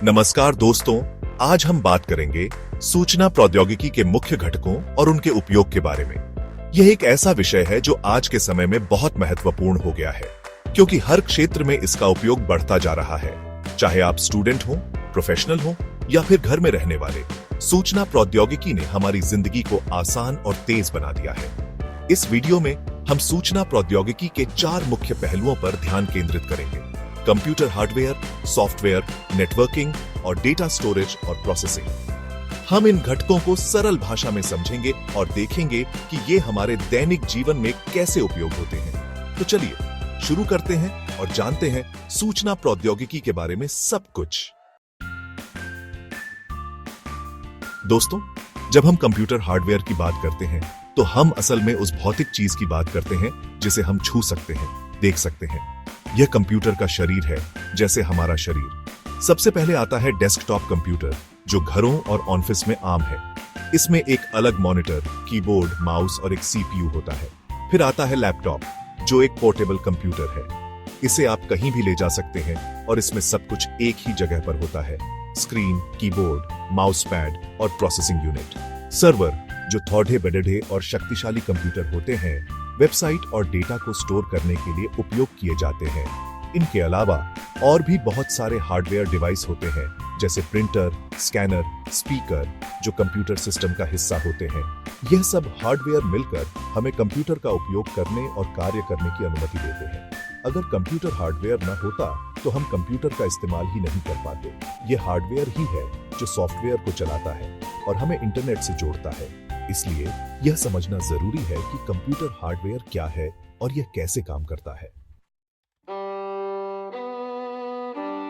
नमस्कार दोस्तों, आज हम बात करेंगे सूचना प्रौद्योगिकी के मुख्य घटकों और उनके उपयोग के बारे में। यह एक ऐसा विषय है जो आज के समय में बहुत महत्वपूर्ण हो गया है, क्योंकि हर क्षेत्र में इसका उपयोग बढ़ता जा रहा है। चाहे आप स्टूडेंट हो, प्रोफेशनल हो या फिर घर में रहने वाले, सूचना प्रौद्योगिकी ने हमारी जिंदगी को आसान और तेज बना दिया है। इस वीडियो में हम सूचना प्रौद्योगिकी के 4 मुख्य पहलुओं पर ध्यान केंद्रित करेंगे: कंप्यूटर हार्डवेयर, सॉफ्टवेयर, नेटवर्किंग और डेटा स्टोरेज और प्रोसेसिंग। हम इन घटकों को सरल भाषा में समझेंगे और देखेंगे कि ये हमारे दैनिक जीवन में कैसे उपयोग होते हैं। तो चलिए शुरू करते हैं और जानते हैं सूचना प्रौद्योगिकी के बारे में सब कुछ। दोस्तों, जब हम कंप्यूटर हार्डवेयर की बात करते हैं तो हम असल में उस भौतिक चीज की बात करते हैं जिसे हम छू सकते हैं, देख सकते हैं। यह कंप्यूटर का शरीर है, जैसे हमारा शरीर। सबसे पहले आता है डेस्कटॉप कंप्यूटर, जो घरों और ऑफिस में आम है। इसमें एक अलग मॉनिटर, कीबोर्ड, माउस और एक सीपीयू होता है। फिर आता है लैपटॉप, जो एक पोर्टेबल कंप्यूटर है। इसे आप कहीं भी ले जा सकते हैं और इसमें सब कुछ एक ही जगह पर होता है: स्क्रीन, कीबोर्ड, माउस पैड और प्रोसेसिंग यूनिट। सर्वर, जो थोड़े बड़े और शक्तिशाली कंप्यूटर होते हैं, वेबसाइट और डेटा को स्टोर करने के लिए उपयोग किए जाते हैं। इनके अलावा और भी बहुत सारे हार्डवेयर डिवाइस होते हैं, जैसे प्रिंटर, स्कैनर, स्पीकर, जो कंप्यूटर सिस्टम का हिस्सा होते हैं। यह सब हार्डवेयर मिलकर हमें कंप्यूटर का उपयोग करने और कार्य करने की अनुमति देते हैं। अगर कंप्यूटर हार्डवेयर न होता तो हम कंप्यूटर का इस्तेमाल ही नहीं कर पाते। यह हार्डवेयर ही है जो सॉफ्टवेयर को चलाता है और हमें इंटरनेट से जोड़ता है। इसलिए यह समझना जरूरी है कि कंप्यूटर हार्डवेयर क्या है और यह कैसे काम करता है।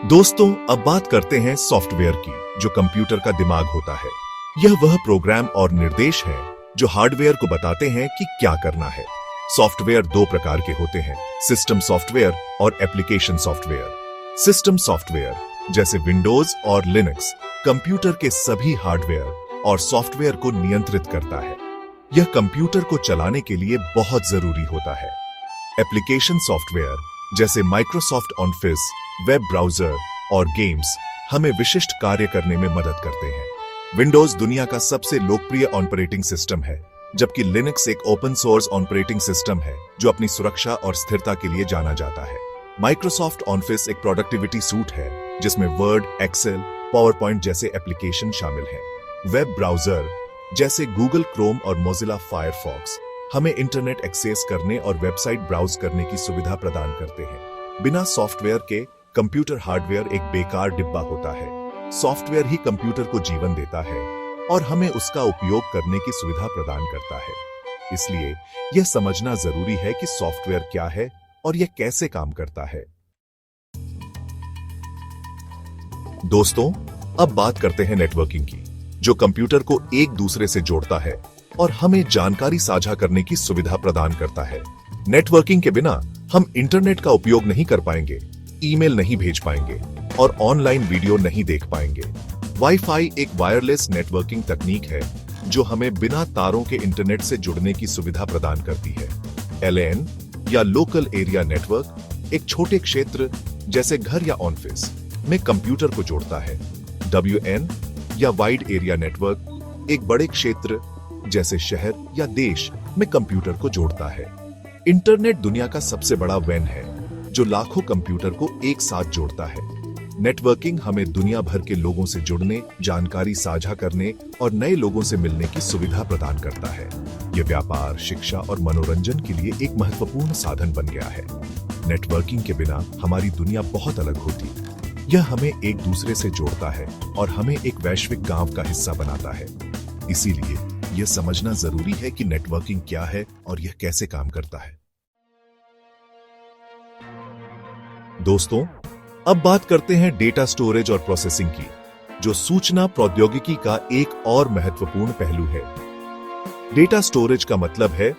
दोस्तों, अब बात करते हैं सॉफ्टवेयर की, जो कंप्यूटर का दिमाग होता है। यह वह प्रोग्राम और निर्देश है जो हार्डवेयर को बताते हैं कि क्या करना है। सॉफ्टवेयर 2 प्रकार के होते हैं: सिस्टम सॉफ्टवेयर और एप्लीकेशन सॉफ्टवेयर। सिस्टम सॉफ्टवेयर, जैसे विंडोज और लिनक्स, कंप्यूटर के सभी हार्डवेयर और सॉफ्टवेयर को नियंत्रित करता है। यह कंप्यूटर को चलाने के लिए बहुत जरूरी होता है। एप्लीकेशन सॉफ्टवेयर, जैसे माइक्रोसॉफ्ट ऑफिस, वेब ब्राउजर और गेम्स, हमें विशिष्ट कार्य करने में मदद करते हैं। विंडोज दुनिया का सबसे लोकप्रिय ऑपरेटिंग सिस्टम है, जबकि लिनक्स एक ओपन सोर्स ऑपरेटिंग सिस्टम है जो अपनी सुरक्षा और स्थिरता के लिए जाना जाता है। माइक्रोसॉफ्ट ऑफिस एक प्रोडक्टिविटी सूट है जिसमें वर्ड, एक्सेल, पावरपॉइंट जैसे एप्लीकेशन शामिल हैं। वेब ब्राउजर, जैसे गूगल क्रोम और मोजिला फायरफॉक्स, हमें इंटरनेट एक्सेस करने और वेबसाइट ब्राउज करने की सुविधा प्रदान करते हैं। बिना सॉफ्टवेयर के कंप्यूटर हार्डवेयर एक बेकार डिब्बा होता है। सॉफ्टवेयर ही कंप्यूटर को जीवन देता है और हमें उसका उपयोग करने की सुविधा प्रदान करता है। इसलिए यह समझना जरूरी है कि सॉफ्टवेयर क्या है और यह कैसे काम करता है। दोस्तों, अब बात करते हैं नेटवर्किंग की, जो कंप्यूटर को एक दूसरे से जोड़ता है और हमें जानकारी साझा करने की सुविधा प्रदान करता है। नेटवर्किंग के बिना हम इंटरनेट का उपयोग नहीं कर पाएंगे, ईमेल नहीं भेज पाएंगे और ऑनलाइन वीडियो नहीं देख पाएंगे। वाईफाई एक वायरलेस नेटवर्किंग तकनीक है जो हमें बिना तारों के इंटरनेट से जुड़ने की सुविधा प्रदान करती है। LAN या लोकल एरिया नेटवर्क एक छोटे क्षेत्र, जैसे घर या ऑफिस, में कंप्यूटर को जोड़ता है। WAN या वाइड एरिया नेटवर्क एक बड़े क्षेत्र, जैसे शहर या देश, में कंप्यूटर को जोड़ता है। इंटरनेट दुनिया का सबसे बड़ा WAN है जो लाखों कंप्यूटर को एक साथ जोड़ता है। नेटवर्किंग हमें दुनिया भर के लोगों से जुड़ने, जानकारी साझा करने और नए लोगों से मिलने की सुविधा प्रदान करता है। यह व्यापार, शिक्षा और मनोरंजन के लिए एक महत्वपूर्ण साधन बन गया है। नेटवर्किंग के बिना हमारी दुनिया बहुत अलग होती। यह हमें एक दूसरे से जोड़ता है और हमें एक वैश्विक गांव का हिस्सा बनाता है। इसीलिए यह समझना जरूरी है कि नेटवर्किंग क्या है और यह कैसे काम करता है। दोस्तों, अब बात करते हैं डेटा स्टोरेज और प्रोसेसिंग की, जो सूचना प्रौद्योगिकी का एक और महत्वपूर्ण पहलू है। डेटा स्टोरेज का मतलब है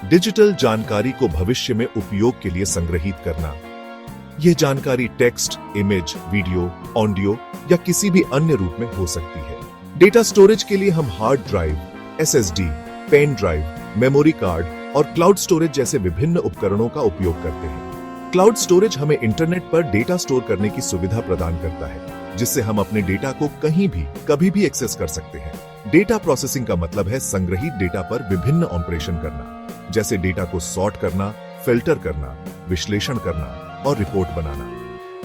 डिजिटल जानकारी को भविष्य में उपयोग के लिए संग्रहित करना। यह जानकारी टेक्स्ट, इमेज, वीडियो, ऑडियो या किसी भी अन्य रूप में हो सकती है। डेटा स्टोरेज के लिए हम hard drive, SSD, pen drive, memory card और क्लाउड स्टोरेज जैसे विभिन्न उपकरणों का उपयोग करते हैं। क्लाउड स्टोरेज हमें इंटरनेट पर डेटा स्टोर करने की सुविधा प्रदान करता है। जिससे हम अपने डेटा को कहीं भी कभी भी एक्सेस कर सकते हैं। डेटा प्रोसेसिंग का मतलब है संग्रहित डेटा पर विभिन्न ऑपरेशन करना, जैसे डेटा को सॉर्ट करना, फिल्टर करना, विश्लेषण करना और रिपोर्ट बनाना।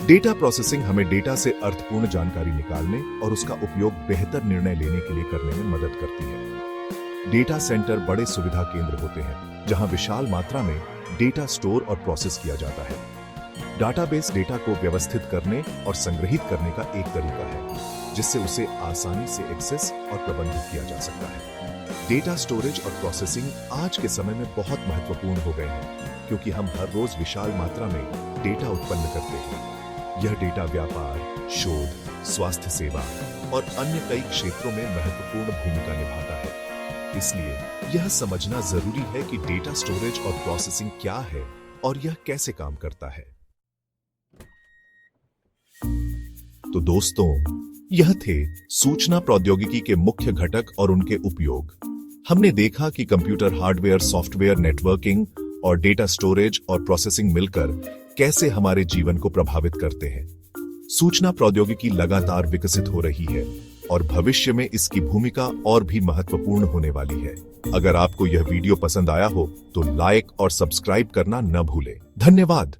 डेटा प्रोसेसिंग हमें डेटा से अर्थपूर्ण जानकारी निकालने और उसका उपयोग बेहतर निर्णय लेने के लिए करने में मदद करती है। डेटा सेंटर बड़े सुविधा केंद्र होते हैं जहां विशाल मात्रा में डेटा स्टोर और प्रोसेस किया जाता है। डाटाबेस डेटा को व्यवस्थित करने और संग्रहित करने का एक तरीका है जिससे उसे आसानी से एक्सेस और प्रबंधित किया जा सकता है। डेटा स्टोरेज और प्रोसेसिंग आज के समय में बहुत महत्वपूर्ण हो गए हैं क्योंकि हम हर रोज विशाल मात्रा में डेटा उत्पन्न करते हैं। यह डेटा व्यापार, शोध, स्वास्थ्य सेवा और अन्य कई क्षेत्रों में महत्वपूर्ण भूमिका निभाता है। इसलिए यह समझना जरूरी है कि डेटा स्टोरेज और प्रोसेसिंग क्या है और यह कैसे काम करता है। तो दोस्तों, यह थे सूचना प्रौद्योगिकी के मुख्य घटक और उनके उपयोग। हमने देखा कि कंप्यूटर हार्डवेयर, सॉफ्टवेयर, नेटवर्किंग और डेटा स्टोरेज और प्रोसेसिंग मिलकर कैसे हमारे जीवन को प्रभावित करते हैं। सूचना प्रौद्योगिकी लगातार विकसित हो रही है और भविष्य में इसकी भूमिका और भी महत्वपूर्ण होने वाली है। अगर आपको यह वीडियो पसंद आया हो तो लाइक और सब्सक्राइब करना न भूलें। धन्यवाद।